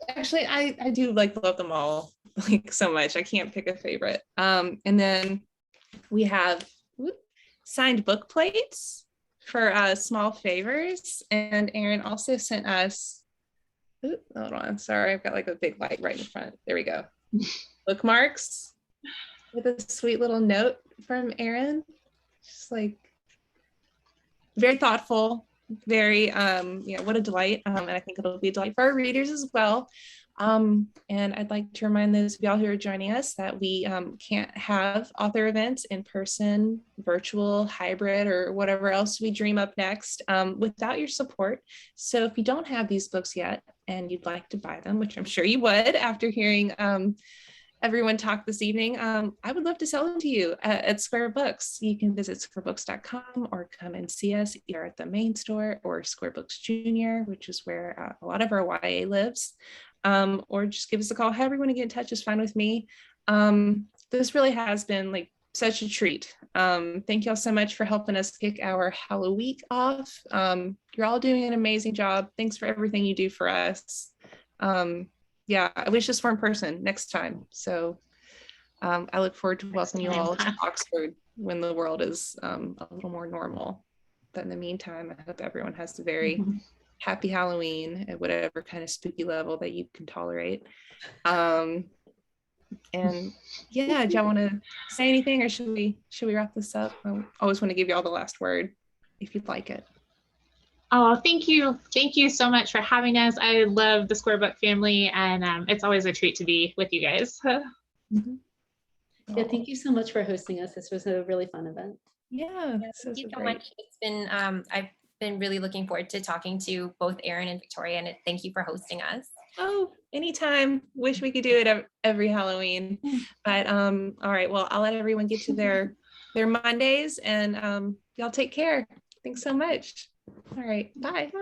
Actually, I do like love them all like so much. I can't pick a favorite. And then we have signed book plates for small favors. And Erin also sent us, hold on, sorry, I've got like a big light right in front. There we go. Bookmarks with a sweet little note from Erin. Just like very thoughtful, very what a delight. And I think it'll be a delight for our readers as well. And I'd like to remind those of y'all who are joining us that we can't have author events in person, virtual, hybrid, or whatever else we dream up next without your support. So if you don't have these books yet and you'd like to buy them, which I'm sure you would after hearing everyone talk this evening, I would love to sell them to you at Square Books. You can visit squarebooks.com or come and see us either at the main store or Square Books Junior, which is where a lot of our YA lives. Or just give us a call. However you want to get in touch is fine with me. This really has been like such a treat. Thank y'all so much for helping us kick our Hallow-week off. You're all doing an amazing job. Thanks for everything you do for us. Yeah, I wish this were in person next time. So I look forward to welcoming you all to Oxford when the world is a little more normal. But in the meantime, I hope everyone has a very happy Halloween at whatever kind of spooky level that you can tolerate. And yeah, do y'all want to say anything, or should we wrap this up? I always want to give you all the last word if you'd like it. Oh, thank you so much for having us. I love the Square Book family, and it's always a treat to be with you guys. Yeah, thank you so much for hosting us. This was a really fun event. Yeah, thank you so much. It's been I've been really looking forward to talking to both Erin and Victoria, and thank you for hosting us. Oh, anytime. Wish we could do it every Halloween. But all right, well, I'll let everyone get to their Mondays, and y'all take care. Thanks so much. All right, bye.